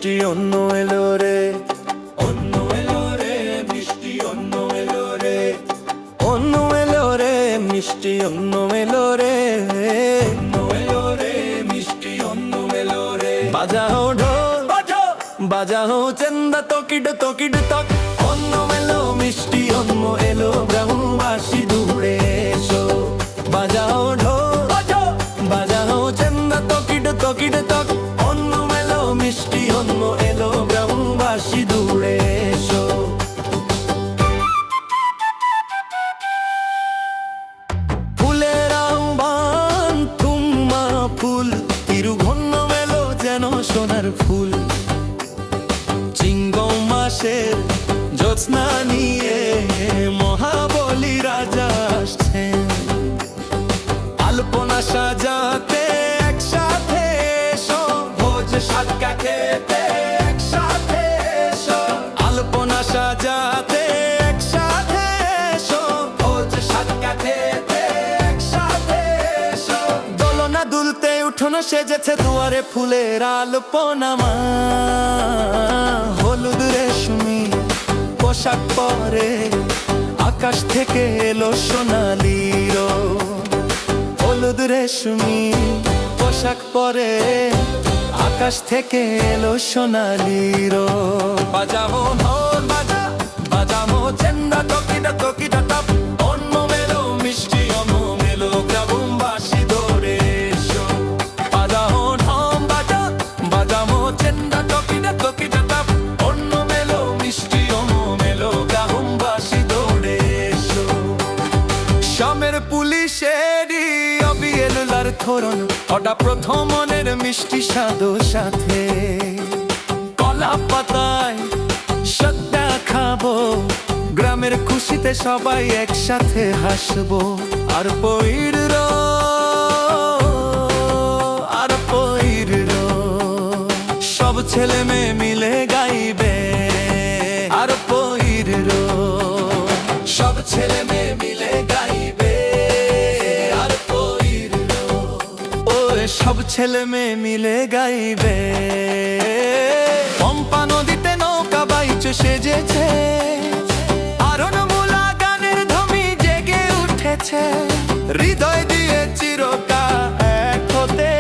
মিষ্টি অন্য এলো রে, অন্য এলো রে, মিষ্টি অন্য এলো রে, অন্য এলো রে, মিষ্টি অন্য এলো রে, অন্য এলো রে, মিষ্টি অন্য এলো রে। বাজাও ঢোল বাজাও, বাজাও চেন্দা তকিড তকিড তক, অন্য এলো মিষ্টি অন্য এলো, গ্রামবাসী দূরে এসো। বাজাও ঢোল বাজাও, বাজাও চেন্দা তকিড তকিড তক, অন্য এলো মিষ্টি অন্য এলো, গ্রামবাসী দূরে এসো। ফুলের আহ্বান তুমা ফুল, তিরুঘন্ন মেলো যেন সোনার ফুল। চিঙ্গম মাসের জ্যোৎস্না নিয়ে মহাবলী রাজা আসছেন, আলপনা সাজাতে একসাথে এসো, ভোজ সাতকা খেতে একসাথে এসো। আলপনা সাজাতে একসাথে এসো, ভোজ সাতকা খেতে একসাথে এসো। দোলনা দুলতে উঠোনো সেজেছে, দুয়ারে ফুলের আলপনা মা। হলুদ রেশমি পোশাক পরে আকাশ থেকে এলো সোনালি রোদ। হলুদ রেশমি পোশাক পরে আকাশ থেকে এলো সোনালি রোদ। বাজাবো ঢোল বাজা, বাজাবো চেন্দা তকিটা তকিটা টপ, অন্য মেলো মিষ্টি অন্য মেলো, গ্রামবাসী দৌড়ে এসো। বাজাবো ঢোল বাজা, বাজাবো চেন্দা তকিটা তকিটা টপ, অন্য মেলো মিষ্টি অন্য মেলো, গ্রামবাসী দৌড়ে এসো। শামের পুলিশেরই অবিয়েলার ধরন, ওটা প্রথমনের মিষ্টি স্বাদো সাথে। কলা পাতায় সদ্যা খাবো, গ্রামের খুশিতে সবাই একসাথে হাসবো। আর পইর রো, আর পইর রো, সব ছেলে মেয়ে মিলে গাইবে। আর পইর রো, সব ছেলে মেয়ে মিলে গাইবে। আর পইর রো, ও সব ছেলে মেয়ে মিলে গাইবে। পম্পা নদীতে নৌকা বাইচ সেজেছে, আরণমূলা গানের ধ্বনি জেগে উঠেছে। হৃদয় দিয়ে চিরকাল এক হতে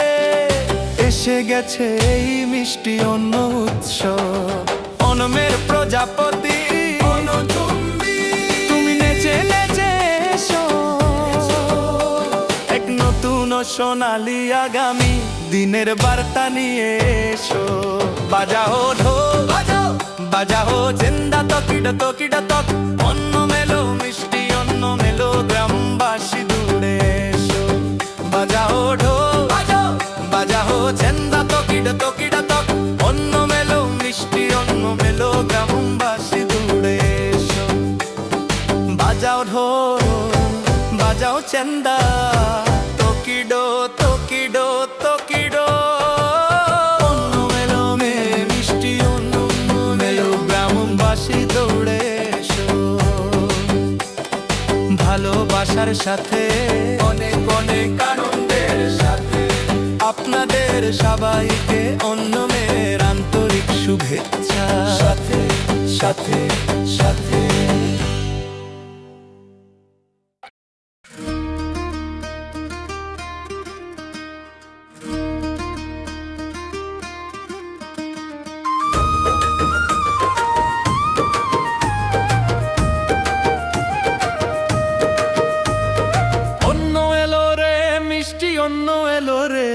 এসে গেছে এই মিষ্টি অন্য উৎসব। অনমের প্রজাপতি তুমি নেচে নেচে এসো, এক নতুন সোনালি আগামী দিনের বার্তা নিয়ে এসো। বাজাও ঢোল বাজাও, বাজাও চেন্দা তকিড তকিড তক, অন্য মেলো মিষ্টি অন্য মেলো, গ্রামবাসী দূরে এসো। বাজাও ঢোল বাজাও, বাজাও চেন্দা তকিড তকিড তক, অন্য মেলো মিষ্টি অন্য মেলো, গ্রামবাসী দূরে এসো। বাজাও ঢোল বাজাও চেন্দা তকিডো তকিডো তকিডো, অন্য মেলো মে মিষ্টি অন্য মেলো, গ্রামবাসী দৌড়ে এসো। ভালোবাসার সাথে অনেক অনেক আনন্দের সাথে আপনাদের সবাইকে অন্য মেয়ের আন্তরিক শুভেচ্ছা। সাথে সাথে সাথে অন্য এলো রে, মিষ্টি অন্য এলো রে।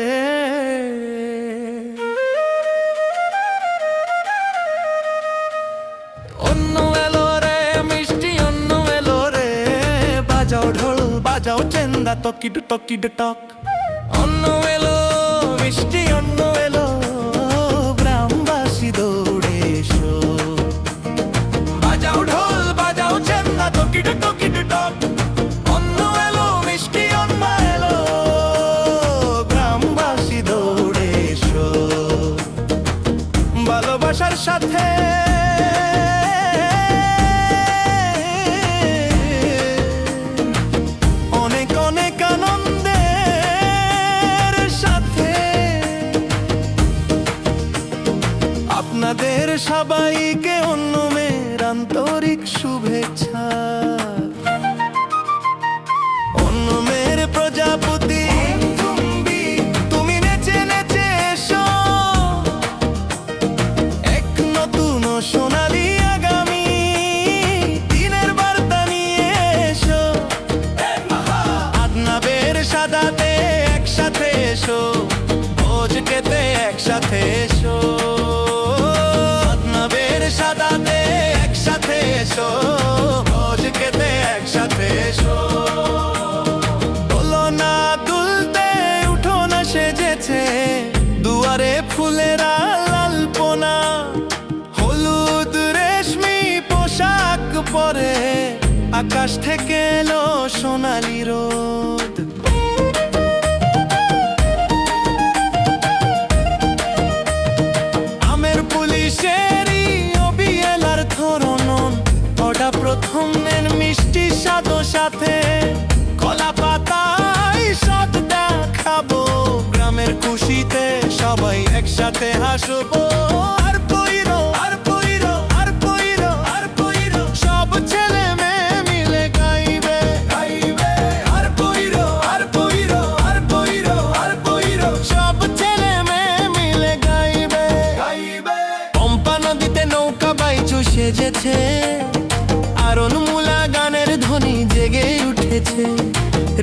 অন্য এলো রে, মিষ্টি অন্য এলো রে। বাজাও ঢোল বাজাও চেন্দা তকিড তকিড টক, অন্য এলো মিষ্টি অন্য এলো, গ্রামবাসী দৌড়ে এসো। বাজাও ঢোল বাজাও চেন্দা তকিড তকিড টক, অন্য এলো মিষ্টি অন্য এলো, গ্রামবাসী দৌড়ে এসো। ভালোবাসার সাথে অনেক অনেক আনন্দে সবাইকে অন্যমের আন্তরিক শুভেচ্ছা। অন্যমের প্রজাপতি তুমি নেচে নেচে এসো, এক নতুন সোনালী আগামী দিনের বার্তা নিয়ে এসো। আদনাবের সাদাতে একসাথে এসো, ভোজ খেতে একসাথে এসো। আদনাবের সাদাতে একসাথে এসো, ভোজ খেতে একসাথে এসো। দোলনা দুলতে উঠোনা সেজেছে, দুয়ারে ফুলেরা লালপনা, হলুদ রেশমি পোশাক পরে আকাশ থেকে এলো সোনালি রোদ। আমের পুলিশেরই অবিয়েলার ধরনন, ওটা প্রথমের মিষ্টি স্বাদ সাথে কলা পাতায় স্বাদ দেখাবো। গ্রামের খুশিতে সবাই একসাথে হাসবো। আর পইরো আর পইরো আর পইরো আর পইরো, সব ছেলে মেয়ে মিলে গাইবে গাইবে। আর পইরো আর পইরো আর পইরো আর পইরো, সব ছেলে মেয়ে মিলে গাইবে গাইবে। পম্পা নদীতে নৌকা বাইচু সেজেছে, আরনমূলা গানের ধ্বনি জেগে উঠেছে।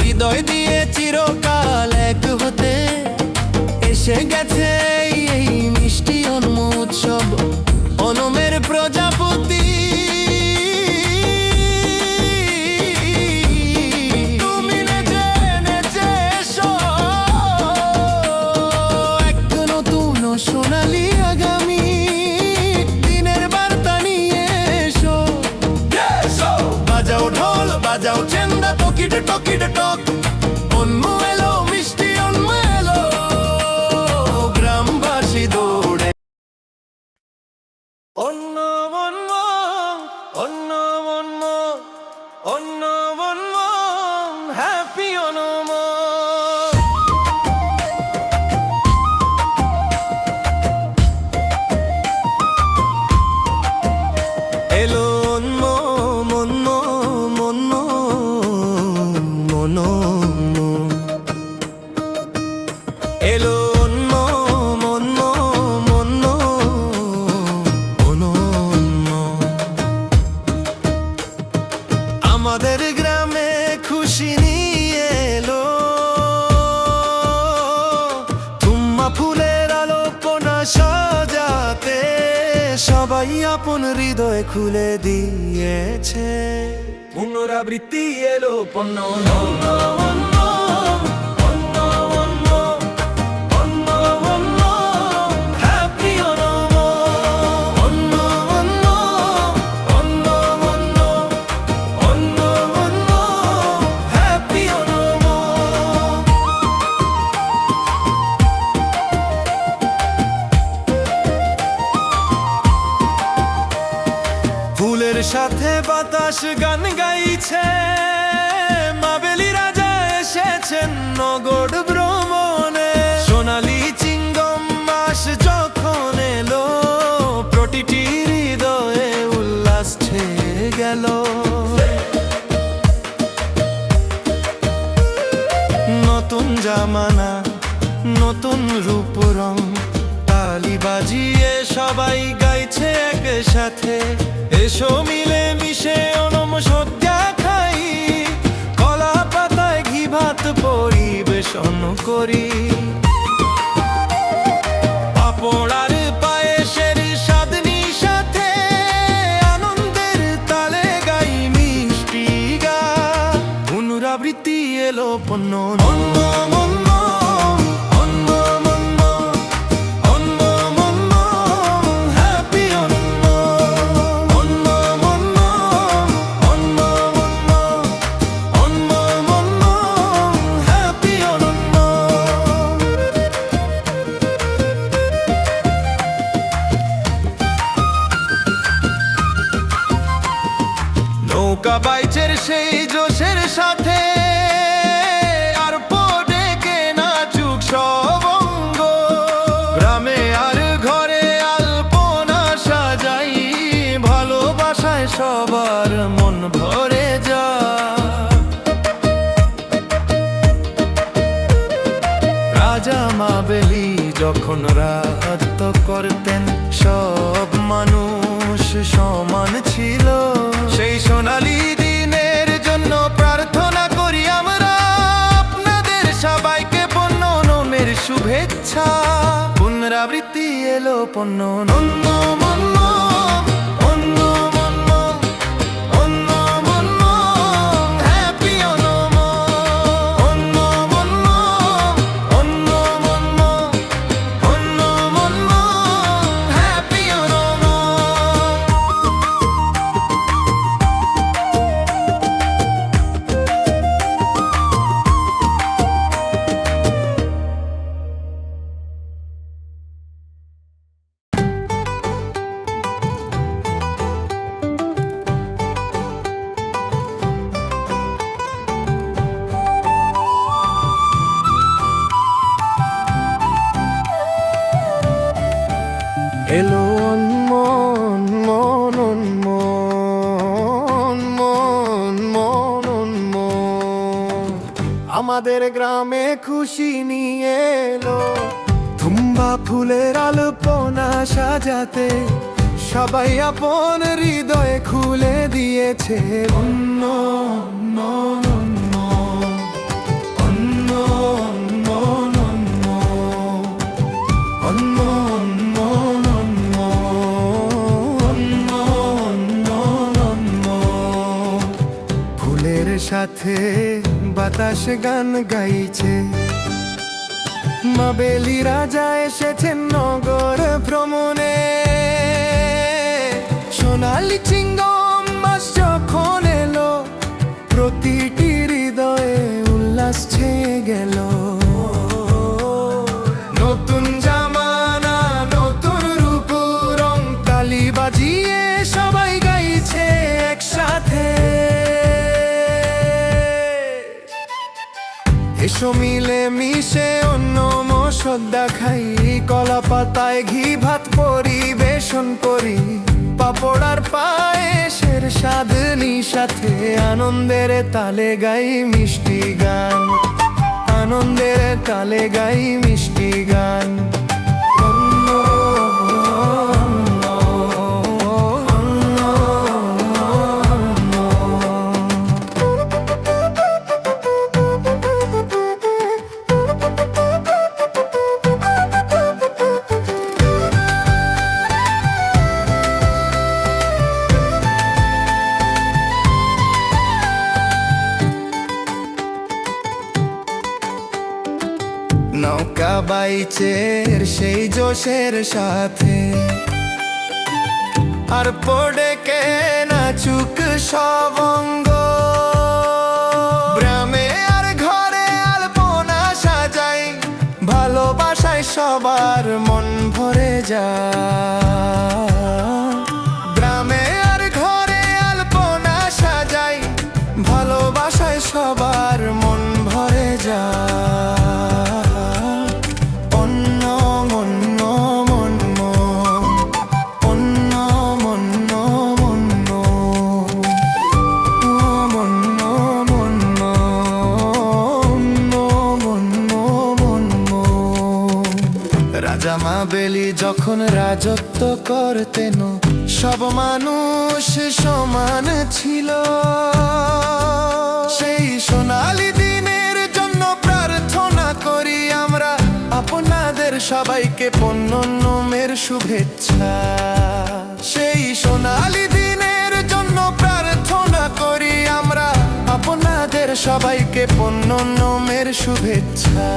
হৃদয় দিয়ে চিরকাল এক হতে এসে গেছে এই মিষ্টি অন্ম উৎসব। অনমের প্রজাপতি তুমি নেচে নেচে এসো, এক নতুন সোনালী আগামী দিনের বার্তা নিয়ে এসো। বাজাও ঢোল বাজাও চেন্দা, টকিটে টকিটে টক, অন্য এলো মিষ্টি অন্য এলো। গ্রামবাসী দৌড়ে অন্য অন্য অন্য অন্য অন্য অন্য হ্যাপি অনম। এলো অন্য মন্য মন্য মন্য, এলো অন্য মন্য মন্য মন্য। আমাদের গ্রামে খুশি নিয়ে এলো তুম্মা ফুলের আলোপনা সাজাতে, সবাই আপন হৃদয় খুলে দিয়েছে। পুনরাবৃত্তি এলো পণ্য অন্য অন্য অন্য অন্য অন্য অন্য হ্যাপি অনম। অন্য অন্য অন্য অন্য অন্য অন্য হ্যাপি অনম। ফুলের সাথে বাতাস গান গাইছে, মাবেলি রাজা এসেছেন নগর ভ্রমণে। সোনালি চিঙ্গম মাস যখন এলো, প্রতিটি হৃদয়ে উল্লাস ছেয়ে গেল। নতুন জামানা নতুন রূপ রং, তালি বাজিয়ে সবাই গাইছে একসাথে। এসো মিলে মিশে অনম সদ্যা খাই, কলা পাতায় ঘি ভাত পরিবেশন করি। পাপড়ার পায়েসের স্বাদনি সাথে আনন্দের তালে গাই মিষ্টি গান। পুনরাবৃত্তি এলো পণ্য অন্য অন্য অন্য অন্য অন্য অন্য হ্যাপি অন্য। অন্য অন্য অন্য অন্য অন্য অন্য হ্যাপি অন্য। নৌকা বাইচের সেই জোশের সাথে আর ডেকে নাচুক সব অঙ্গ। গ্রামে আর ঘরে আলপনা সাজ বেলি যখন রাজত্ব করতেন সব মানুষ সমান ছিল। সেই সোনালী দিনের জন্য প্রার্থনা করি আমরা, আপনাদের সবাইকে পণ্যনমের শুভেচ্ছা। পুনরাবৃত্তি এলো পণ্যনম এলো মন মন মন মন মন মন আমাদের গ্রামে খুশি নিয়ে এলো। তুম্বা ফুলের আলপনা সাজাতে সবাই আপন হৃদয়ে খুলে দিয়েছে। অন্য সাথে বাতাস গান গাইছে। মা বেলি রাজা এসেছেন নগর ভ্রমণে। সোনালি চিঙ্গম মাস যখন এলো প্রতিটি হৃদয়ে উল্লাস ছেয়ে গেল। নতুন জামানা নতুন রূপ রং তালি বাজিয়ে সবাই গাইছে একসাথে। এসো মিলে মিশে অন্য মশদ্দা খাই, কলা পাতায় ঘি ভাত পরিবেশন করি। পাপড় আর পায়েসের স্বাদ সাথে আনন্দের তালে গাই মিষ্টি গান। আনন্দের তালে গাই মিষ্টি গান। নৌকা বাইচের সেই জোশের সাথে আর পড়ে কে নাচুক সবঙ্গ। গ্রামে আর ঘরে আলপনা সাজাই, ভালোবাসায় সবার মন ভরে যায়। গ্রামে আর ঘরে আলপনা সাজাই, ভালোবাসায় সবার মন ভরে যায়। রাজা মা বেলি যখন রাজত্ব করতেন সব মানুষ সমান ছিল। সেই সোনালী দিনের জন্য প্রার্থনা করি আমরা, আপনাদের সবাইকে পণ্যনমের শুভেচ্ছা। সেই সোনালী দিনের জন্য প্রার্থনা করি আমরা, আপনাদের সবাইকে পণ্যনমের শুভেচ্ছা।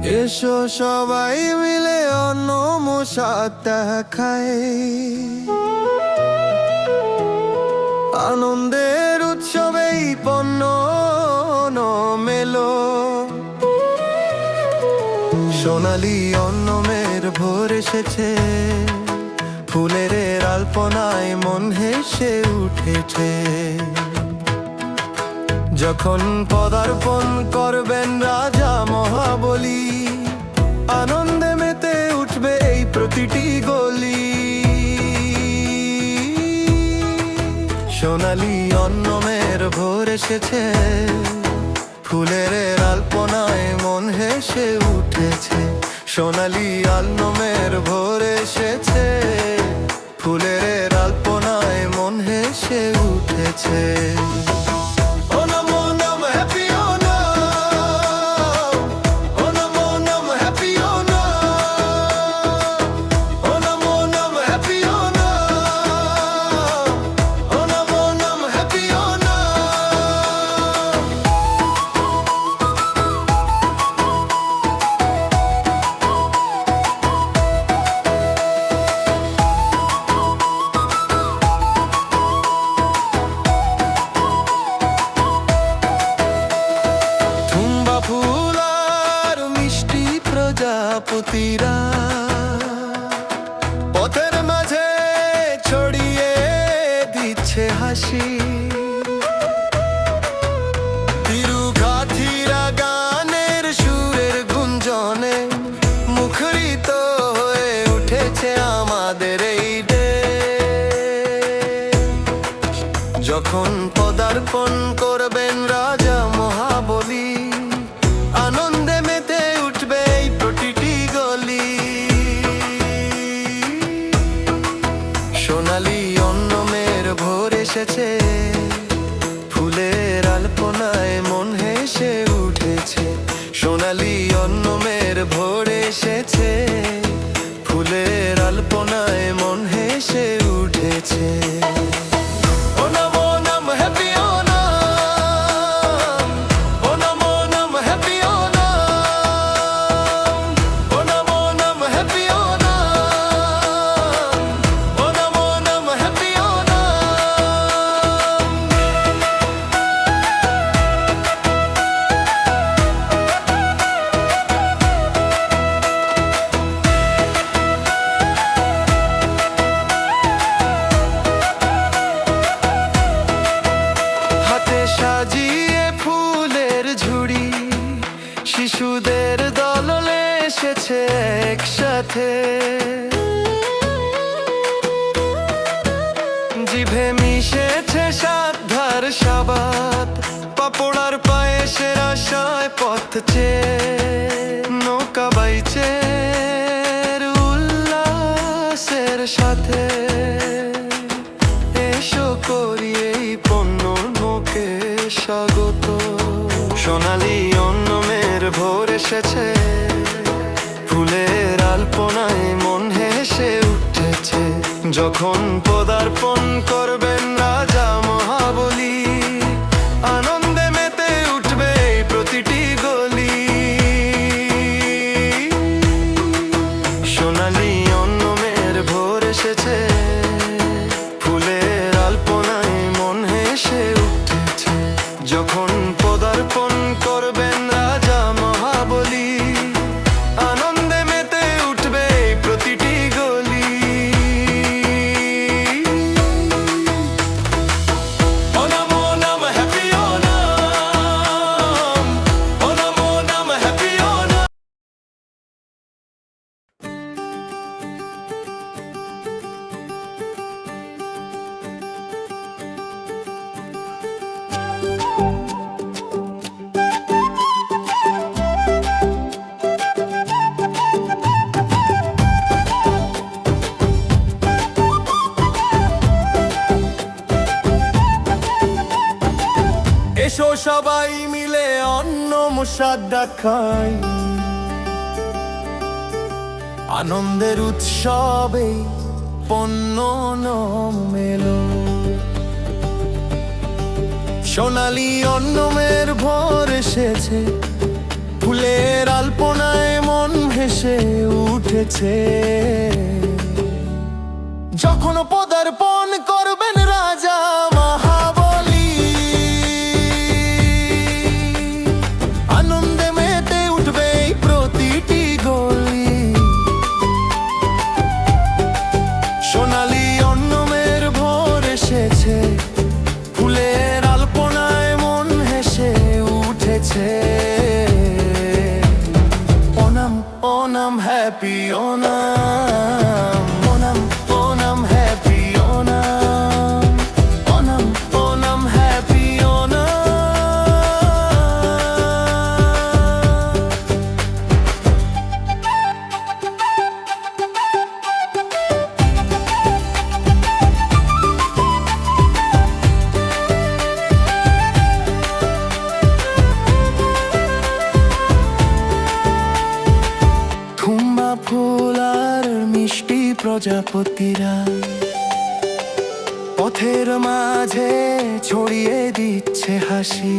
এসো সবাই মিলে অন্ন মশাটা খাই, আনন্দের উৎসবেই পণ্য মেলো। সোনালি অন্নমের ভোর এসেছে, ফুলের আলপনায় মন হেসে উঠেছে। যখন পদার্পণ করবেন রাজা মহাবলী, আনন্দে মেতে উঠবে এই প্রতিটি গলি। সোনালি অন্নমের ভোর এসেছে, ফুলের আলপনায় মন হেসে উঠেছে। সোনালি অন্নমের ভোর এসেছে, ফুলের আলপনায় মন হেসে উঠেছে। প্রজাপতিরা পথের মাঝে ছড়িয়ে দিচ্ছে হাসি, তিরুগাথিরা গানের সুরের গুঞ্জনে মুখরিত হয়ে উঠেছে আমাদের এই ডে। যখন পদার্পণ করবেন রাজা মহাবলী, আনন্দে মেতে উঠবে এই প্রতিটি গলি। সোনালি অন্নমের ভোর এসেছে, ফুলের আলপনায় মন হেসে উঠেছে। সোনালি অন্নমের ভোর এসেছে, ফুলের আলপনায় মন হেসে উঠেছে। সাজিয়ে ফুলের ঝুড়ি, শিশুদের দল এসেছে একসাথে। জিভে মিশেছে সাধ্যার সাবাত, পাপড়ার পায়েসের আশায় পথ চেয়ে নৌকা বাইছে উল্লাসের সাথে। এসো করি এই পণ্যর মুখে স্বাগত। সোনালি অন্নমের ভোর এসেছে, ফুলের আলপনায় মন হেসে উঠেছে। যখন পদার্পণ করবেন রাজা মহাবলী, আনন্দে মেতে উঠবে এই প্রতিটি গলি। সোনালি অন্নমের ভোর এসেছে, ফুলের আলপনায় মন হেসে উঠেছে। যখন পদার্পণ করবেন রাজা মহাবলী, আনন্দে মেতে উঠবে প্রতিটি গলি। এসো সবাই মিলে অন্ন মশাদা খাই, আনন্দের উৎসবে পণ্য মেলো। সোনালি অন্নমের ভোর এসেছে, ফুলের আলপনায় হেসে উঠেছে। যখন পদার্পণ করবেন রাজা মহাবলী, আনন্দে মেতে উঠবে প্রতিটি গলি। সোনালি অন্নমের ভোর এসেছে, ফুলের আলপনায় মন হেসে উঠেছে। Onam Onam happy Onam, Onam Onam happy Onam, Onam Onam happy Onam. থুম্বা ফুল আর মিষ্টি প্রজাপতিরা পথের মাঝে ছড়িয়ে দিচ্ছে হাসি।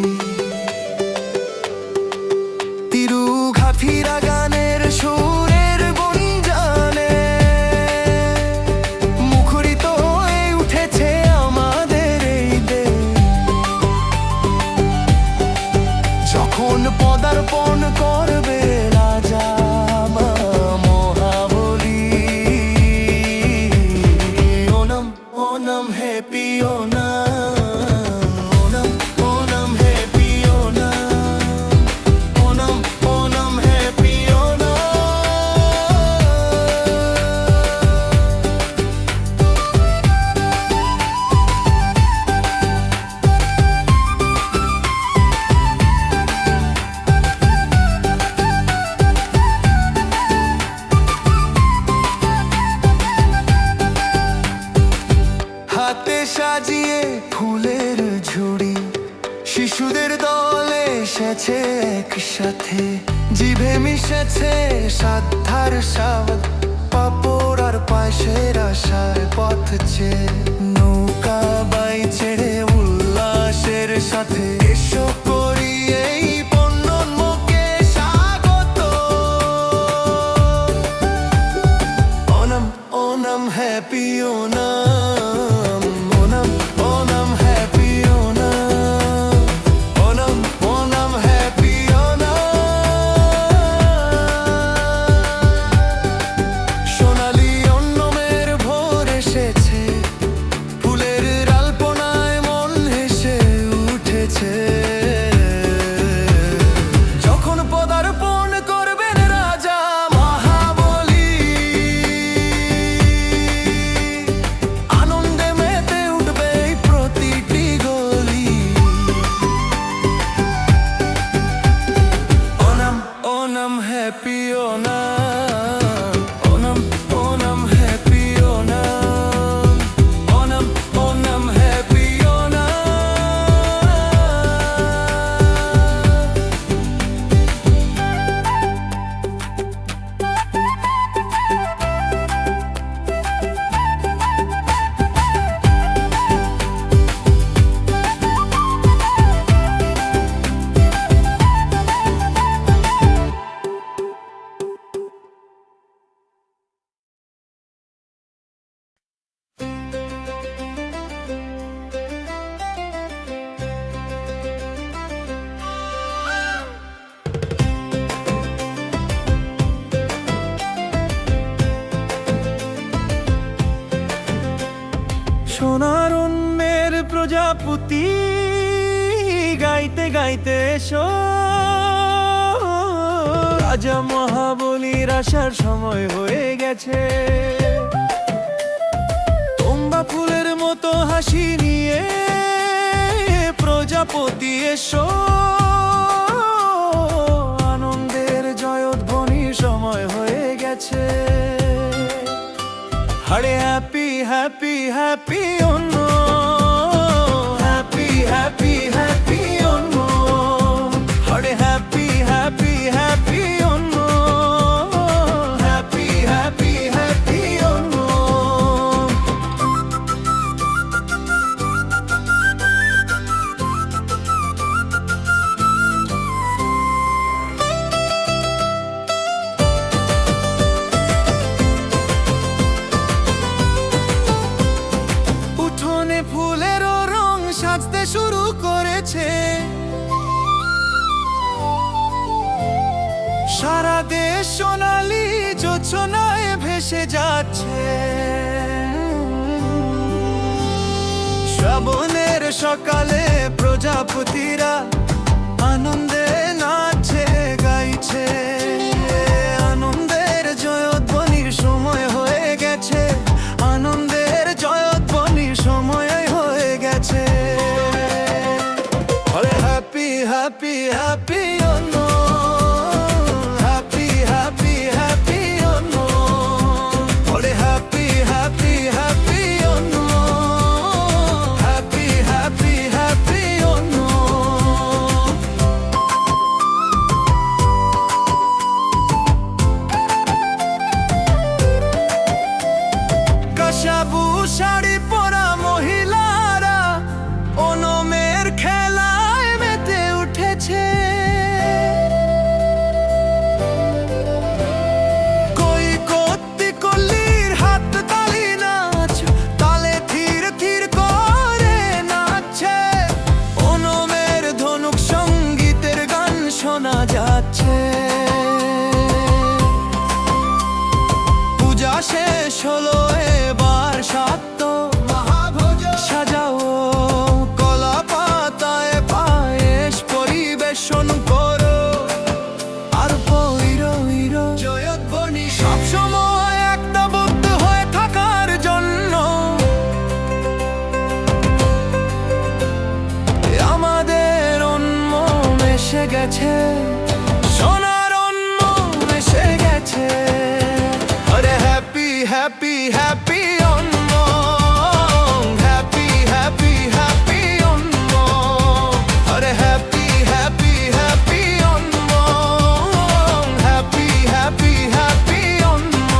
তিরুঘাথিরা গানের সুরের গুঞ্জনে মুখরিত হয়ে উঠেছে আমাদের এই দেশ। যখন পদার্পণ করবে রাজা Mahabali, Onam Onam happy Onam, Onam Onam happy Onam, Onam Onam happy Onam. হাতে সাজিয়ে ফুলের ঝুড়ি, শিশুদের দলে এসেছে একসাথে। জিভে মিশেছে সাধ্যার স্বাদ, পাঁপড় আর পায়েসের আশায় পথ চেয়ে। নৌকা বাই ছেড়ে উল্লাসের সাথে এসো করি এই পণ্যন্মুখে স্বাগত। Onam Onam happy Onam, Onam Onam happy Onam, Onam Onam happy Onam. সোনালি অন্নমের ভোর এসেছে, ফুলের আলপনায় মন হেসে উঠেছে। যখন পদার্পণ করবেন রাজা মহাবলী, আনন্দে মেতে উঠবে প্রতিটি গলি। Onam Onam happy Onam, Onam Onam happy Onam, Onam Onam happy Onam. সোনার অন্যের প্রজাপতি গাইতে গাইতে এসো, রাজা মহাবলীর আসার সময় হয়ে গেছে। তোমরা ফুলের মতো হাসি নিয়ে প্রজাপতি এসো, আনন্দের জয়ধ্বনির সময় হয়ে গেছে। আরে হ্যাপি হ্যাপি হ্যাপি অন্য, হ্যাপি হ্যাপি হ্যাপি অন্য, আরে হ্যাপি হ্যাপি হ্যাপি অন্য, হ্যাপি হ্যাপি হ্যাপি অন্য। সারা দেশ সোনালি জোছনায় ভেসে যাচ্ছে। শ্রাবণের সকালে প্রজাপতিরা আনন্দে নাচে গাইছে। আনন্দের জয়ধ্বনির সময় হয়ে গেছে, আনন্দের জয়ধ্বনির সময় হয়ে গেছে। আরে happy happy happy Onam, happy happy happy Onam, আরে happy happy happy Onam, happy happy happy Onam. কাশাবু শাড়ি পরা মহিলারা ওনমের খেলায় মেতে উঠেছে। কই কত্তি কল্লির হাত তালি নাচ, তালে ধীর ধীর করে নাচছে। ওনমের ধনুক সঙ্গীতের গান শোনা যাচ্ছে। পূজা শেষ হলো, এবার সাত্য মহাভোজ সাজাও। কলা পাতায় পায়েস পরিবেশন করো, আর পইরো জয়ধ্বনি সবসময় একতাবদ্ধ হয়ে থাকার জন্য। আমাদের উন্মন এসে গেছে, সোনার উন্মন এসে গেছে। আরে happy happy happy Onam, happy happy happy Onam, আরে happy happy happy Onam, happy happy happy Onam.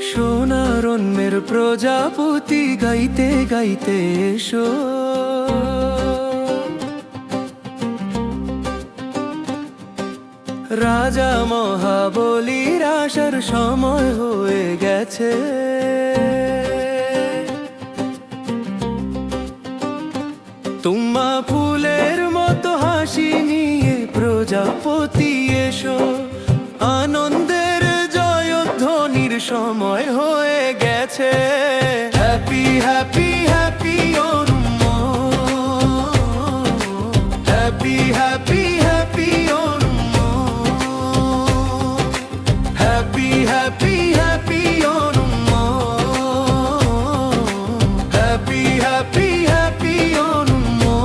সোনার অন্যের প্রজাপতি গাইতে গাইতে এসো। রাজা মহাবলীর আসার সময় হয়ে গেছে। তোমা ফুলের মতো হাসি নিয়ে প্রজাপতি এসো। আনন্দের জয়ধ্বনির সময় হয়ে গেছে। Happy happy happy Onam, happy happy happy Onam, happy happy happy Onam, happy happy happy YONO.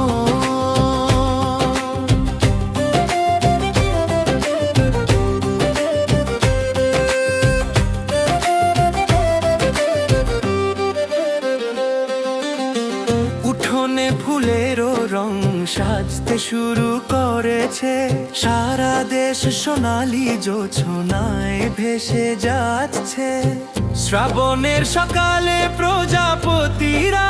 উঠোনে ফুলেরও রং সাজতে শুরু করেছে। সারা দেশ সোনালি জোছনায় ভেসে যাচ্ছে। শ্রাবণের সকালে প্রজাপতিরা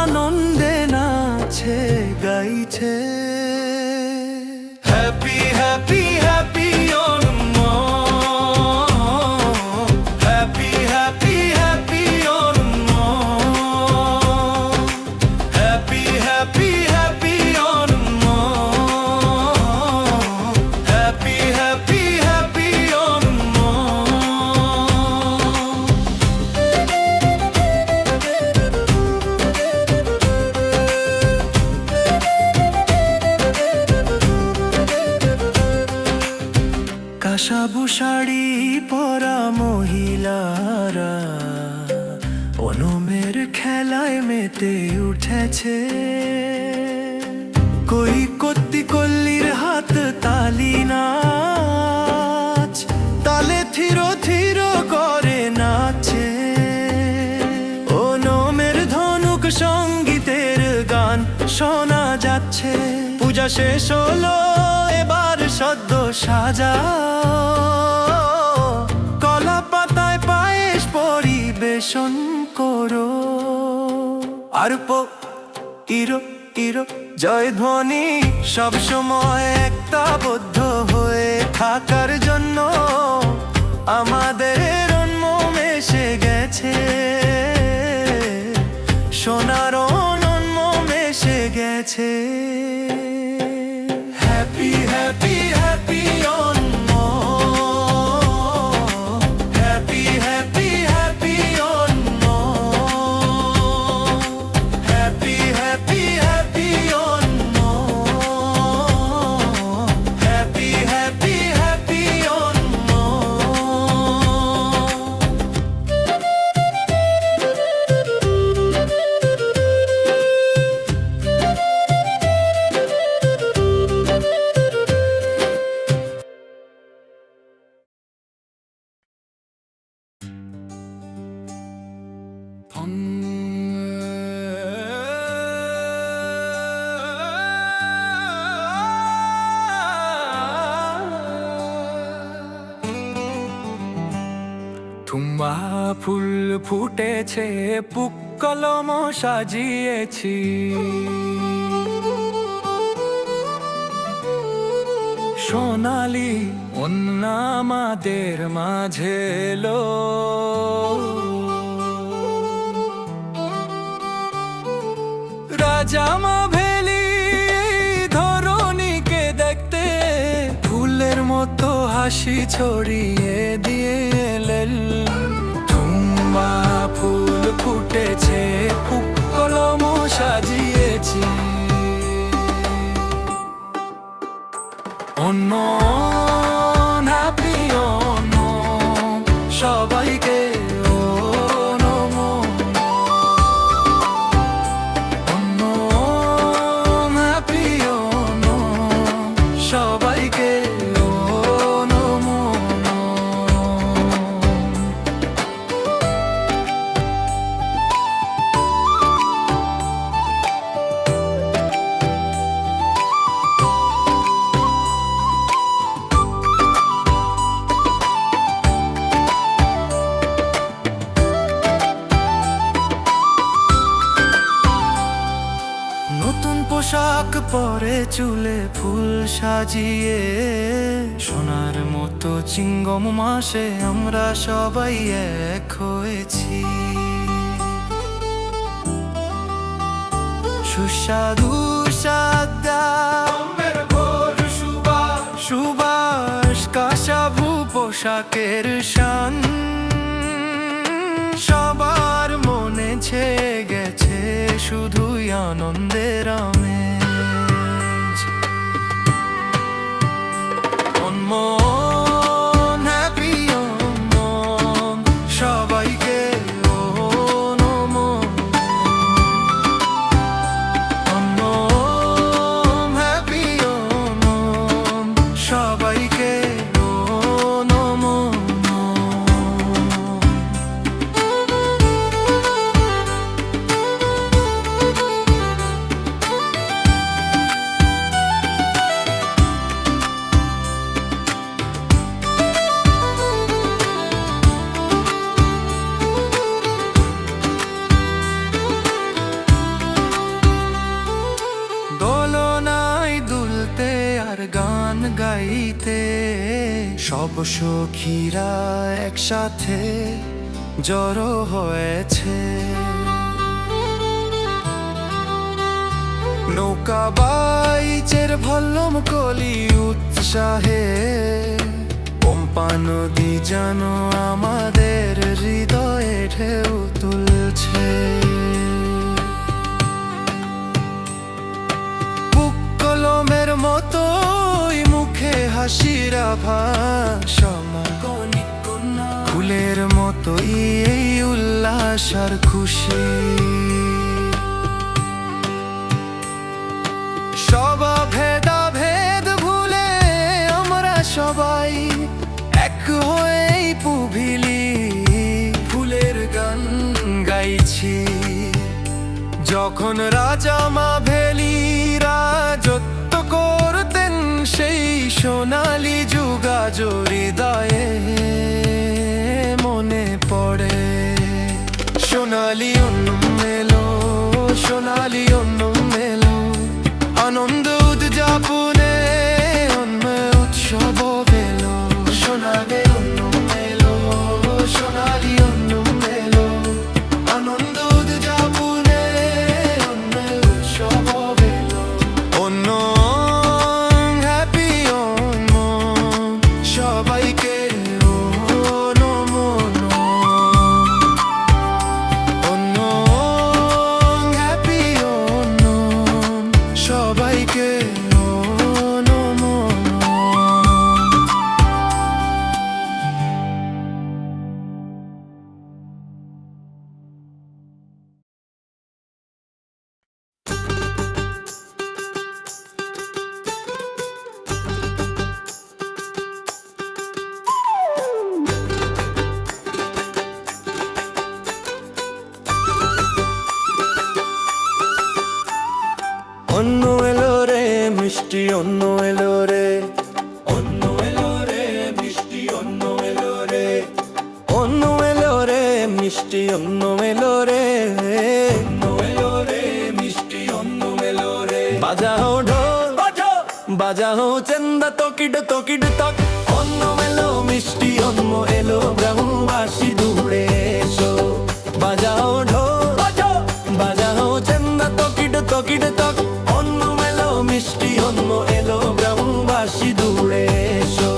আনন্দে নাচে গাইছে। Happy happy happy Onam, happy happy happy Onam, happy happy happy Onam, happy happy happy Onam. কাশাবু শাড়ি পরা মহিলারা ওনমের খেলায় মেতে উঠেছে। কই কত্তি কল্লির হাত তালি নাচ, তালে থির থির করে নাচে। ওনমের ধনুক সঙ্গীতের গান শোনা যাচ্ছে। পূজা শেষ হলো, এবার সদ্য সাজাও। কলা পাতায় পায়ে পরিবেশন করো। আর ইরো ইরো জয়ধ্বনি সব সময় একতাবদ্ধ হয়ে থাকার জন্য আমাদের অন্মম এসে গেছে, সোনার অন্মম এসে গেছে। হ্যাপি হ্যাপি হ্যাপি তুম্বা ফুল ফুটেছে, পুক্কলম সাজিয়েছি, সোনালি অন্না আমাদের মাঝে এলো। রাজা মাভেলি ধরণীকে দেখতে ফুলের মতো হাসি ছড়িয়ে দিয়ে এলেন। তুম্বা ফুল ফুটেছে, পুক্কলম সাজিয়েছি, অন্য হ্যাপি অন্য সবাইকে সবাইকে পোশাক পরে চুলে ফুল সাজিয়ে, সোনার মতো চিঙ্গম মাসে আমরা সবাই এক হয়েছি। সুস্বাদু সুবাস কাশাভু পোশাকের শান সবার মনে ছেয়ে গেছে শুধুই আনন্দের আমেজ। অনমন হ্যাপি অনমন সবাইকে অনমন, অনমন হ্যাপি অনমন সবাইকে অনমন। গান গাইতে সব সখীরা একসাথে জড়ো হয়েছে, নৌকা বাইচের ভল্লম কলি উৎসাহে, পম্পা নদী যেন আমাদের হৃদয়ে ঢেউ তুলছে। পুক্কলমের মতোই মুখে হাসির আভাস, ফুলের মতোই এই উল্লাস আর খুশি। সব ভেদাভেদ ভুলে আমরা সবাই এক হয়েই পুভিলি ফুলের গান গাইছি। যখন রাজা মাভেলি রাজত্ব করতেন সেই সোনালি যুগা হৃদয়ে মনে পড়ে। সোনালি অন্য মেলো, সোনালি অন্য মেলো, আনন্দ উদযাপনে অন্য উৎসব বেলো। সোনালি অন্য মেলো, সোনালি অন্য মেলো, আনন্দ উদযাপনে অন্য উৎসব বেলো। অন্য হ্যাপি অন্য সবাইকে অন্য এলো রে মিষ্টি অন্য এলো রে, অন্য এলো রে মিষ্টি অন্য এলো রে, অন্য এলো রে মিষ্টি অন্য এলো রে, অন্য এলো রে মিষ্টি অন্য এলো রে। বাজাও ঢোল বাজাও, বাজাও চেন্দা তকিড তকিড তক, অন্য এলো মিষ্টি অন্য এলো গ্রামবাসী দূরে এসো। বাজাও ঢোল বাজাও, বাজাও চেন্দা তকিড তকিড তক, অন্য এলো মিষ্টি অন্য এলো গ্রামবাসী দূরে এসো।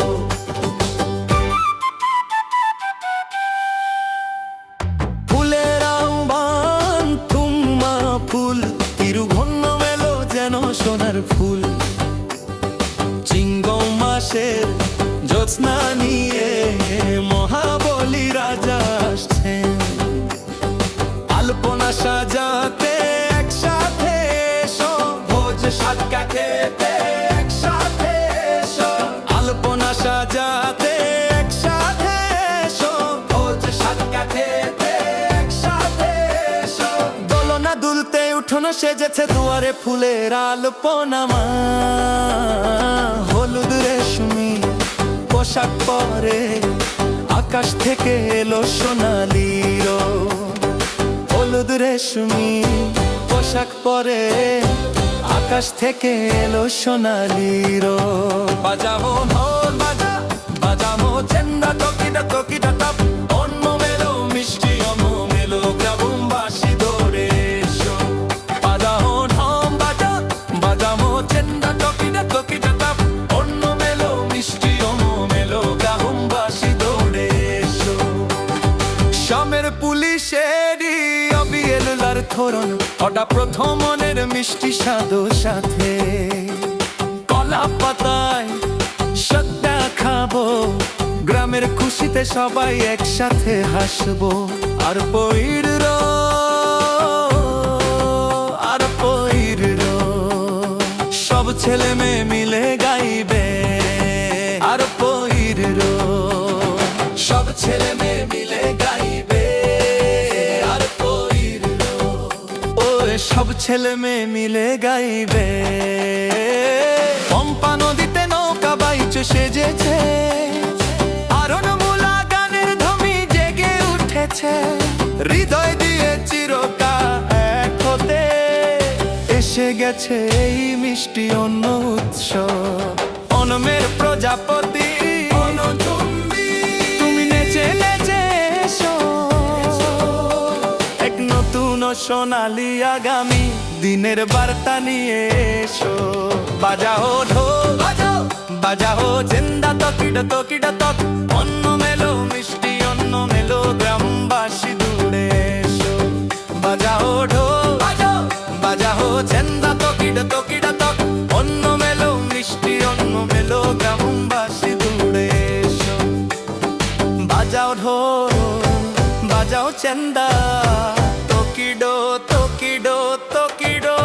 ফুলের আহ্বান তুম্মা ফুল, তিরুঘন্ন মেলো যেন সোনার ফুল। চিঙ্গম মাসের জ্যোৎস্না নিয়ে মহাবলী রাজা আসছেন, আলপনা সাজাতে একসাথে এসো, ভোজ সাতকা খেতে একসাথে এসো। আলপনা সাজাতে একসাথে এসো, ভোজ সাতকা খেতে একসাথে এসো। দোলনা দুলতে উঠোনো সেজেছে দুয়ারে ফুলের আলপনা মা, হলুদ রেশমি পোশাক পরে আকাশ থেকে এলো সোনালি রোদ। হলুদ রেশমি পোশাক পরে আকাশ থেকে এলো সোনালি রোদ। বাজাবো ঢোল বাজা, বাজাবো চেন্দা তকিটা তকিটা টপ, অন্য মেলো মিষ্টি অন্য মেলো গ্রামবাসী দৌড়ে এসো। বাজাবো ঢোল বাজা, বাজাবো চেন্দা তকিটা তকিটা টপ, অন্য মেলো মিষ্টি অন্য মেলো গ্রামবাসী দৌড়ে এসো। শামের পুলিশেরই অবিয়েলার থরন, ওটা প্রথমনের মিষ্টি স্বাদো সাথে। কলা পাতায় সদ্যা খাবো, গ্রামের খুশিতে সবাই একসাথে হাসবো। আর পইর রো, আর পইর রো, সব ছেলে মেয়ে মিলে গাইবে। আর পইর রো, সব ছেলে মেয়ে মিলে গাইবে। আর পইর রো, ও সব ছেলে মেয়ে মিলে গাইবে। পম্পা নদীতে নৌকা বাইচে সেজেছে, আরণমূলা গানের ধ্বনি জেগে উঠেছে। হৃদয় দিয়ে চিরকাল এক হতে এসে গেছে এই মিষ্টি অন্য উৎসব। অনমের প্রজাপতি তুমি নেচে নেচে এসো, এক নতুন সোনালি আগামী দিনের বার্তা নিয়ে এসো। বাজাও ঢোল বাজাও, বাজাও চেন্দা তকিড তকিড তক, অন্য মেলো মিষ্টি অন্য মেলো গ্রামবাসী দূরে এসো। বাজাও ঢোল বাজাও, বাজাও চেন্দা তকিড তকিড তক, অন্য মেলো মিষ্টি অন্য মেলো গ্রামবাসী দূরে এসো। বাজাও ঢোল বাজাও চেন্দা তকিডো তকিডো তকিডো,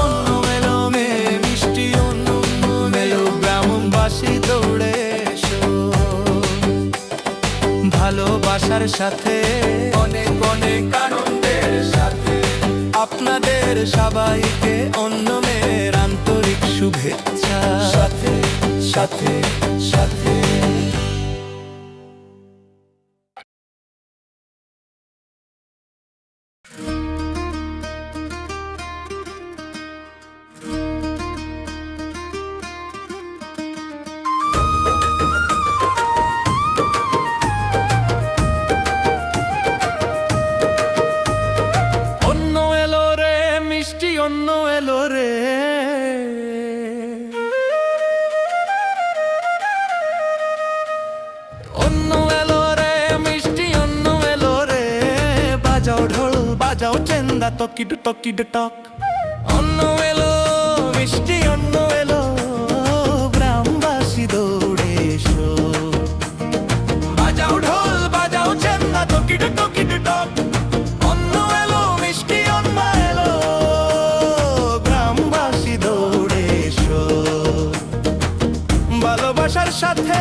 অন্য মেলো মে মিষ্টি অন্য মেলো গ্রামবাসী দৌড়ে এসো। ভালোবাসার সাথে অনেক অনেক আনন্দের সাথে আপনাদের সবাইকে অন্য মেয়ের আন্তরিক শুভেচ্ছা। সাথে সাথে সাথে বাজাও চেন্দা তকিড তকিড টক। অন্ন এলো মিষ্টি অন্ন এলো, গ্রামবাসী দৌড়ে এসো, বাজাও ঢোল বাজাও চেন্দা তকিড তকিড টক। অন্ন এলো মিষ্টি অন্ন এলো, গ্রামবাসী দৌড়ে এসো। ভালোবাসার সাথে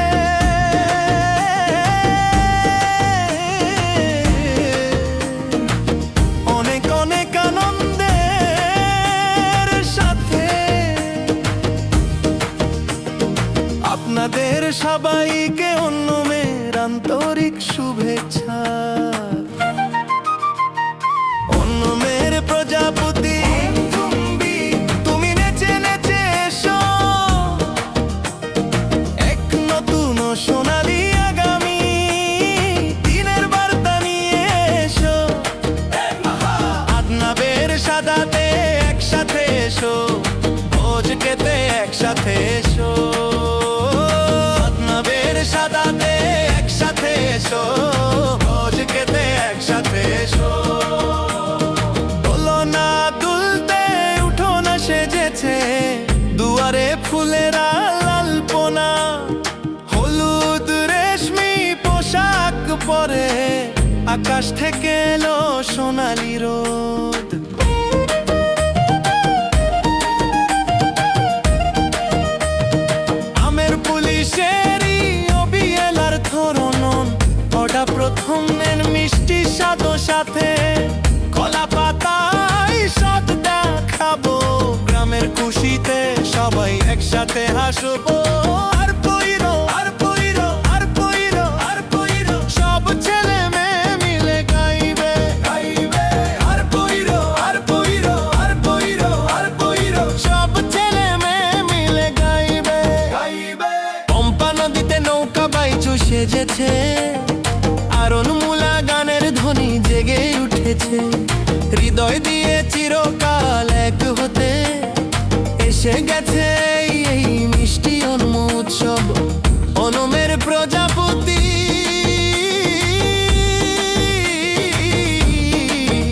অনেক অনেক আনন্দের সাথে আপনাদের সবাইকে অন্যমের আন্তরিক শুভেচ্ছা। অন্যমের প্রজাপতি তুমি নেচে নেচে এসো, এক নতুন সোনালী আগামী দিনের বার্তা নিয়ে এসো। আদনাবের সাদাতে একসাথে এসো, ভোজ খেতে একসাথে এসো। আদনাবের সাদাতে একসাথে এসো, ভোজ খেতে একসাথে এসো। দোলনা দুলতে উঠোনা সেজেছে, দুয়ারে ফুলেরা লালপনা, হলুদ রেশমি পোশাক পরে আকাশ থেকে এলো সোনালি রোদ। আমের পুলিশেরই অবিয়েলার ধরনন, ওটা প্রথম নেন মিষ্টি স্বাদ সাথে, কলা পাতায় স্বাদ দেখাবো, গ্রামের খুশিতে সবাই একসাথে হাসবো। আর পইরো আর পইরো আর পইরো আর পইরো, সব ছেলে মেয়ে মিলে গাইবে গাইবে। আর পইরো আর পইরো আর পইরো আর পইরো, সব ছেলে মেয়ে মিলে গাইবে গাইবে। পম্পা নদীতে নৌকা বাইচু সেজেছে, আরনমূলা গানের ধ্বনি জেগে উঠেছে, হৃদয় দিয়ে চিরকাল এক হতে এসে গেছে এই মিষ্টি অন্ন উৎসব। অনমের প্রজাপতি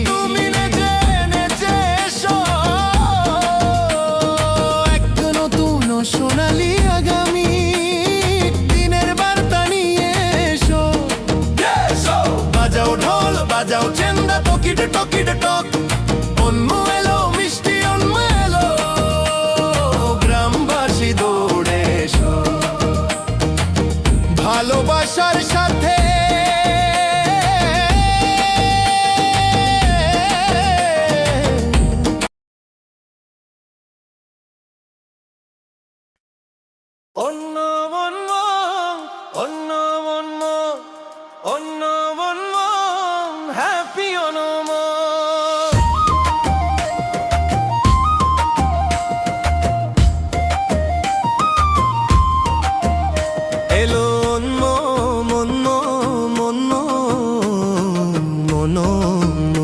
তুমি নেচে নেচে এসো, এক নতুন সোনালী আগামী দিনের বার্তা নিয়ে এসো। বাজাও ঢোল বাজাও চেন্দা টকিড টকিড টক। অন্ন এলো মিষ্টি অন্ন এলো, গ্রামবাসী দৌড়ে এসো। ভালোবাসার সাথে অন্ন অন্ন অন্ন অন্ন অন্ন অন্ন হ্যাপি অনম। এলো অন্ন মন্ন মন্ন মন্ন,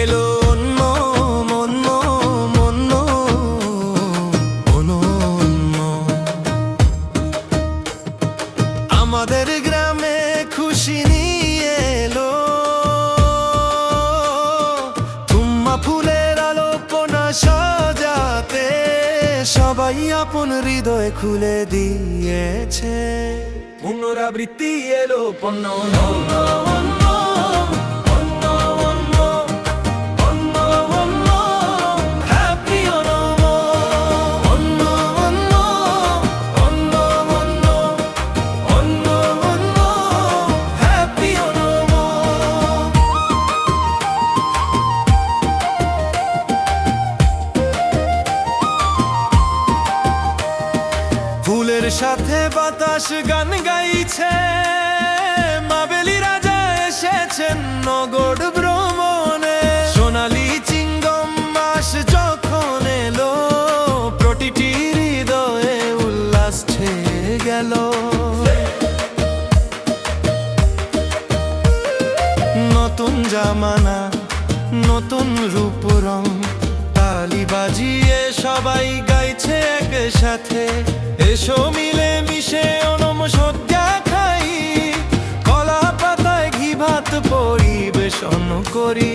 এলো অন্ন মন্ন মন্ন মন্ন। আমাদের গ্রামে খুশি নিয়ে এলো, তুম্মা ফুলের আলোপনা সাজাতে সবাই আপন হৃদয় খুলে দিয়েছে। পুনরাবৃত্তি এলো পণ্য অন্ন অন্ন অন্ন অন্ন অন্ন অন্ন হ্যাপি অনম। অন্ন অন্ন অন্ন অন্ন অন্ন অন্ন হ্যাপি অনম। ফুলের সাথে বাতাস গান গাইছে, মাবেলি রাজা এসেছেন নগর ভ্রমণে। সোনালি চিঙ্গম মাস যখন এলো, প্রতিটি হৃদয়ে উল্লাস ছেয়ে গেল। নতুন জামানা নতুন রূপ রং, তালি বাজিয়ে সবাই গাইছে একসাথে। এসো মিলে মিশে অনম সদ্যা খাই, কলা পাতায় ঘি ভাত পরিবেশ করি।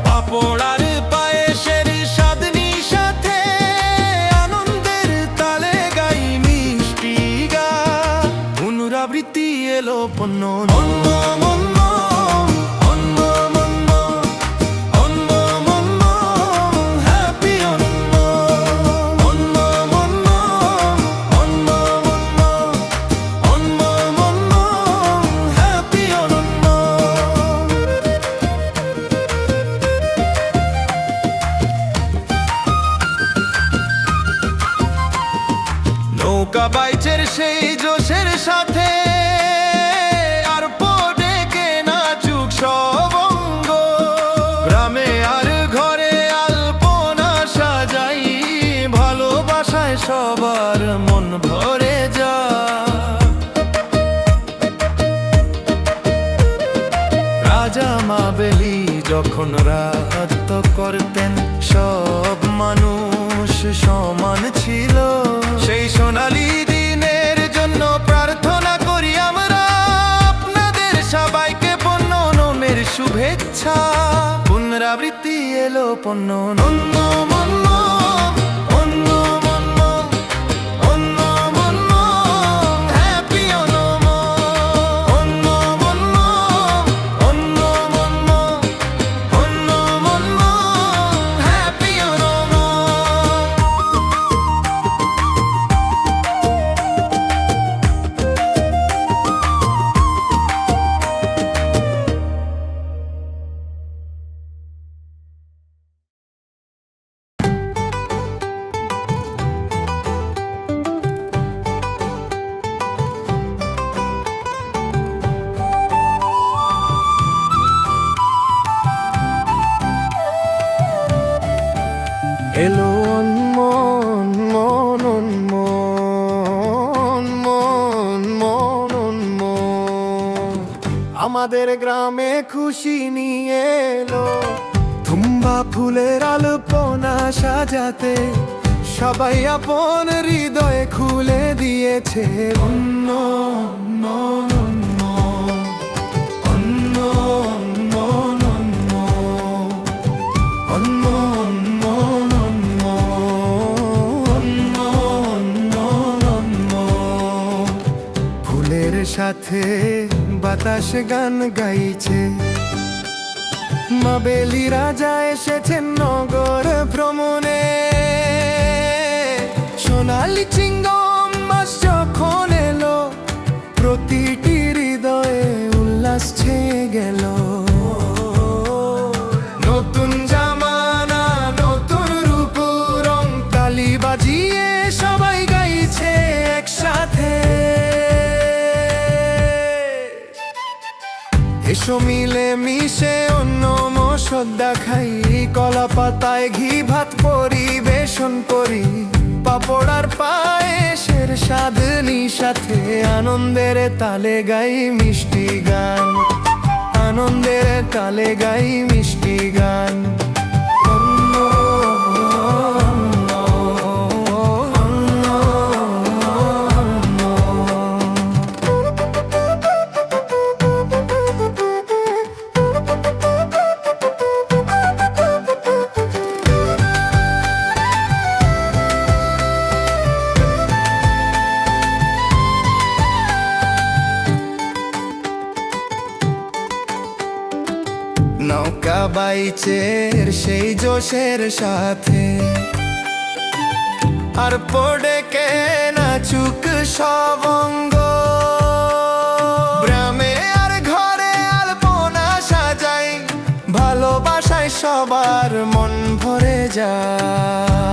পাপড়ার পায়েসের স্বাদনি সাথে আনন্দের তালে গাই মিষ্টি গান। পুনরাবৃত্তি এলো পণ্য অন্য মন্য অন্য মন্য অন্য মন্য হ্যাপি অন্য অন্য মন্য অন্য মন্য অন্য মন্য হ্যাপি অন্য। নৌকা বাইচের সেই জোশের সাথে আর ডেকে নাচুক সব অঙ্গ। গ্রামে আর ঘরে আলপনা সাজাই, ভালোবাসায় সবার মন ভরে যা। রাজা মাবেলি যখন রাজত্ব করতেন, সব মানুষ সমান ছিল। সেই সোনালী দিনের জন্য প্রার্থনা করি আমরা, আপনাদের সবাইকে পণ্যনমের শুভেচ্ছা। পুনরাবৃত্তি এলো পণ্য অন্য মন্য অন্য মন্য অন্য মন্য হ্যাপি অন্য অন্য মন্য অন্য মন্য অন্য মন্য হ্যাপি অন্য। এলো মন মন মন মন মন মন আমাদের গ্রামে খুশি নিয়ে এলো। তুম্বা ফুলের আলপনা সাজাতে সবাই আপন হৃদয়ে খুলে দিয়েছে। অন্য অন্য অন্য অন্য অন্য অন্য ফুলের সাথে বাতাস গান গাইছে। মাবেলি রাজা এসেছেন নগর ভ্রমণে। সোনালি চিঙ্গম মাস যখন এলো, প্রতিটি হৃদয়ে উল্লাস ছেয়ে গেল। নতুন জামানা নতুন রূপ রং, তালি বাজিয়ে সবাই গাইছে একসাথে। এসো মিলে মিশে অন্য মশদ্দা খাই, কলা পাতায় ঘি ভাত পরিবেশন করি। পাপড়ার পায়েসের স্বাদনি সাথে আনন্দের তালে গাই মিষ্টি গান। আনন্দের তালে গাই মিষ্টি গান। অন্য অন্য অন্য নৌকা বাইচের সেই জোশের সাথে আর ডেকে নাচুক সব অঙ্গ। গ্রামে আর ঘরে আলপনা সাজাই, ভালোবাসায় সবার মন ভরে যায়।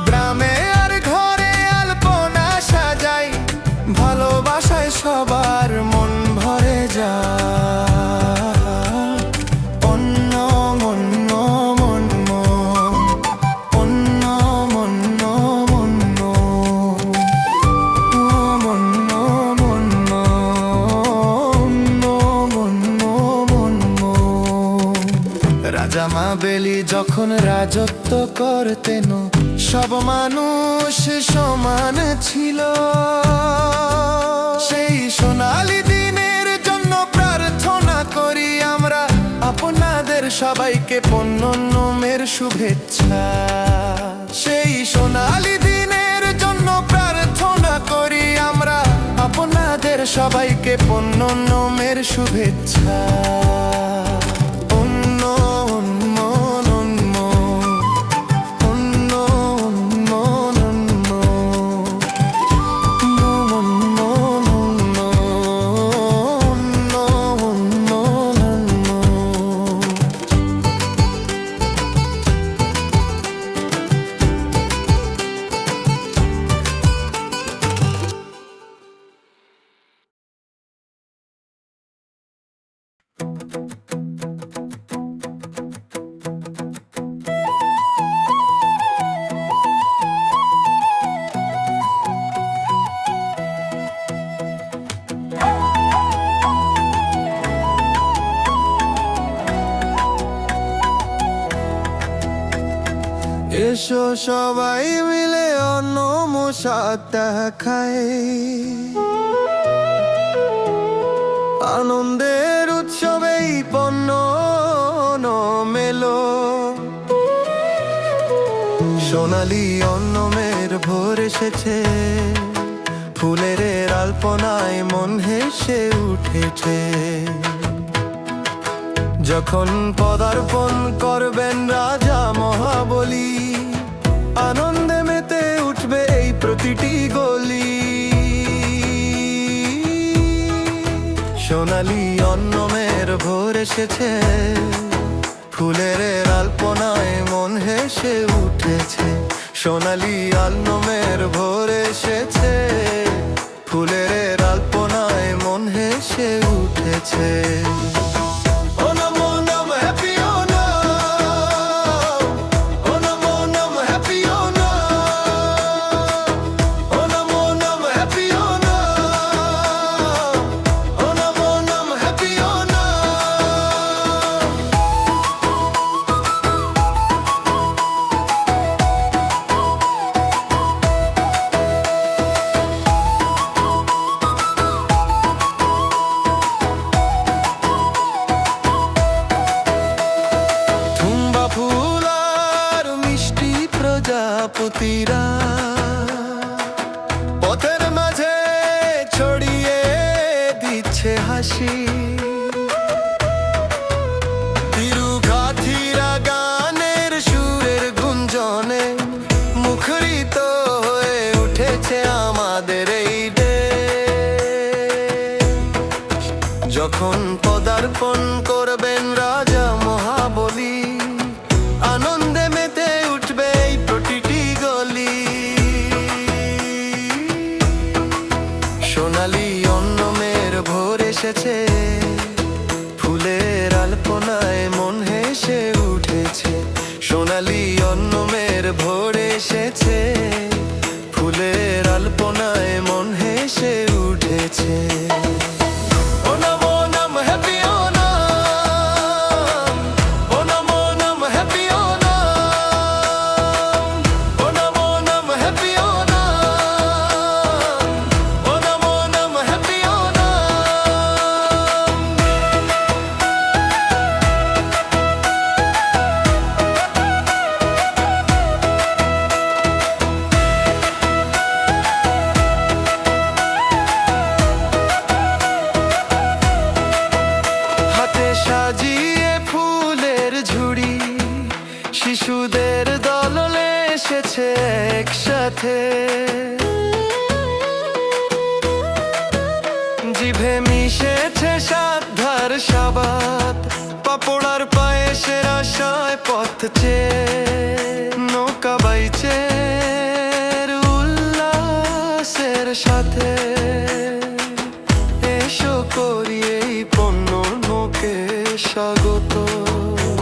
গ্রামে আর ঘরে আলপনা সাজাই, ভালোবাসায় সবার মন ভরে যায়। রাজা মাবেলি যখন রাজত্ব করতেন, সব মানুষ সমান ছিল। সেই সোনালী দিনের জন্য সবাইকে পণ্যমের শুভেচ্ছা। সেই সোনালী দিনের জন্য প্রার্থনা করি আমরা, আপনাদের সবাইকে পণ্যমের শুভেচ্ছা। এসো সবাই মিলে অন্ন মশাটা খাই, আনন্দের উৎসবেই পণ্য মেলো। সোনালী অন্নমের ভোর এসেছে, ফুলের আলপনায় মন হেসে উঠেছে। যখন পদার্পণ করবেন রাজা মহাবলী, আনন্দে মেতে উঠবে এই প্রতিটি গলি। সোনালী অন্নমের ভোর এসেছে, ফুলের আলপনায় মন হেসে উঠেছে। সোনালী অন্নমের ভোর এসেছে, ফুলের আলপনায় মন হেসে উঠেছে। প্রজাপতিরা পথের মাঝে ছড়িয়ে দিচ্ছে হাসি। তিরুগাথিরা গানের সুরের গুঞ্জনে মুখরিত হয়ে উঠেছে আমাদের এই ডে। যখন পদার্পণ করবেন রাজা মহাবলী, আনন্দে মেতে উঠবে এই প্রতিটি গলি। সোনালী অন্নমের ভোর এসেছে, ফুলের আলপনায় মন হেসে উঠেছে। সোনালী অন্নমের ভোর এসেছে, ফুলের আলপনায় মন হেসে উঠেছে। সাজিয়ে ফুলের ঝুড়ি, শিশুদের দল এসেছে একসাথে। জিভে মিশেছে সাধ্যার সাবাত, পাপড়ার পায়েসের আশায় পথ চেয়ে নৌকা বাইচে উল্লাসের সাথে। এসো করি এই পণ্যকে স্বাগত।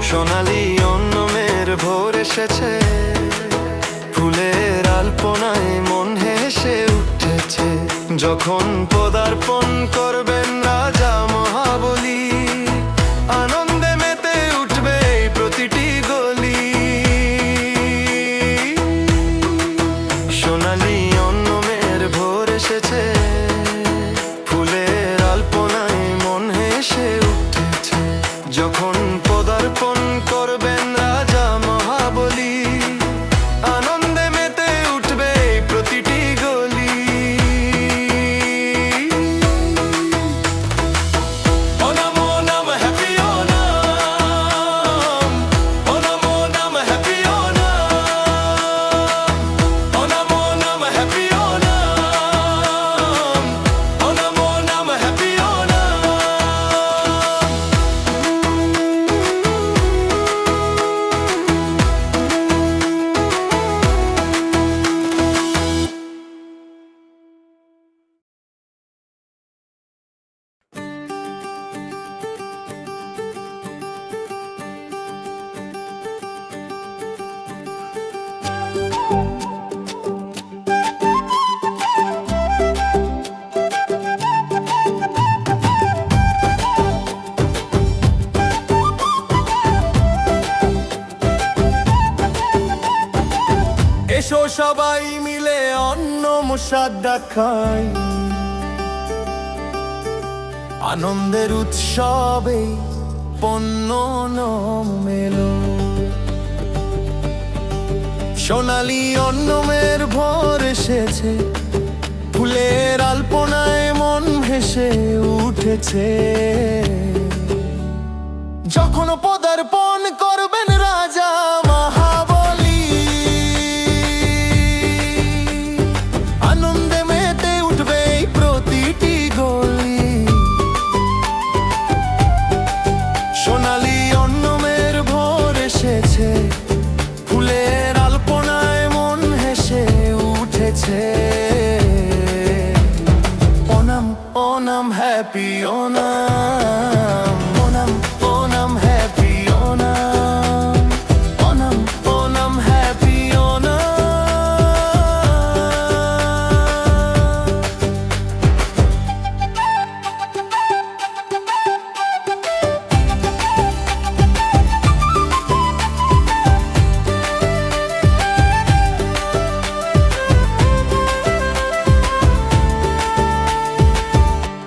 সোনালী অন্নমের ভোর এসেছে, ফুলের আলপনায় মন হেসে উঠেছে। যখন পদার্পণ করবেন রাজা মহাবলী, আনন্দে মেতে উঠবে এই প্রতিটি গলি। সোনালী অন্নমের ভোর এসেছে, ফুলের আলপনায় মন হেসে উঠেছে। যখন পদার্পণ সবাই মিলে অন্ন মুসাদ্দা খাই, আনন্দের উৎসবে পণ্য মেলো। সোনালি অন্নমের ভোর এসেছে, ফুলের আলপনায় মন ভেসে উঠেছে। যখন পদার্পণ করবেন রাজা মহাবলী, আনন্দে মেতে উঠবে এই প্রতিটি গলি। সোনালি অন্নমের ভোর এসেছে, ফুলের আলপনায় মন হেসে উঠেছে। Onam Onam happy Onam, Onam Onam happy Onam, Onam Onam happy Onam.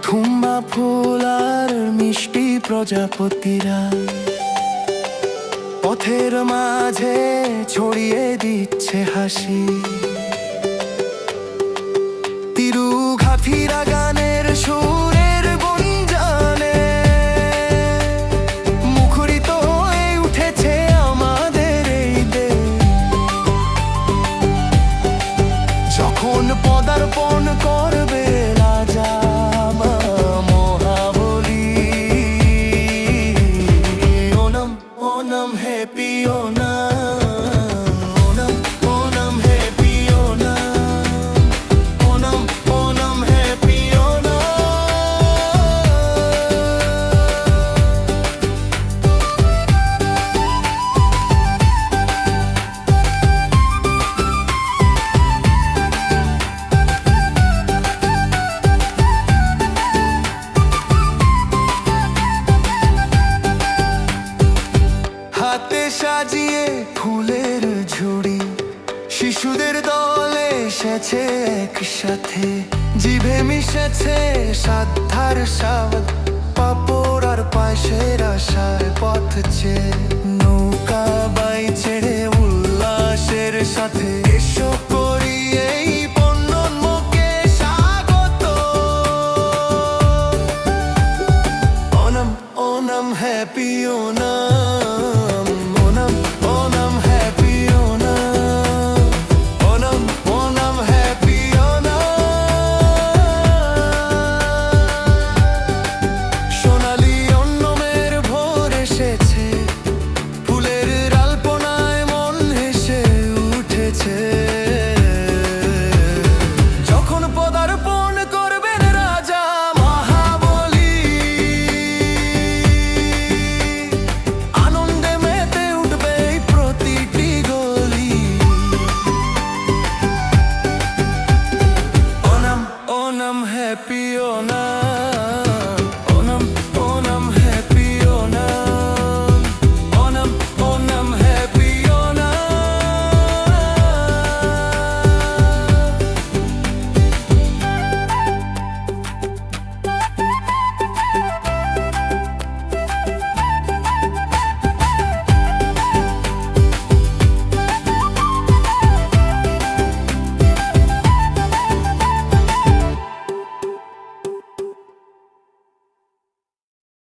থুম্বা ফুল আর মিষ্টি প্রজাপতিরা পথের মাঝে ছড়িয়ে দিচ্ছে হাসি। তিরু ঘাফিরা গানের সুরের গুঞ্জনে মুখরিত হয়ে উঠেছে আমাদের এই দেশ। যখন পদার্পণ করবে রাজা Mahabali, Onam Onam happy Onam, Onam Onam happy Onam, Onam Onam happy Onam. হাতে সাজিয়ে ফুলের ঝুড়ি, শিশুদের দলে এসেছে একসাথে। জিভে মিশেছে সাধ্যার স্বাদ, পাঁপড় আর পায়েসের আশায় পথ চেয়ে। নৌকা বাই ছেড়ে উল্লাসের সাথে এসো করি এই পণ্যন্মকে স্বাগত। Onam Onam happy Onam, Onam Onam happy Onam, Onam Onam happy Onam. সোনালি অন্নমের ভোর এসেছে, ফুলের আলপনায় মন হেসে উঠেছে। যখন পদার্পণ করবেন রাজা মহাবলী, আনন্দে মেতে উঠবে এই প্রতিটি গলি। ওনাম ওনাম হ্যাপি ওনাম।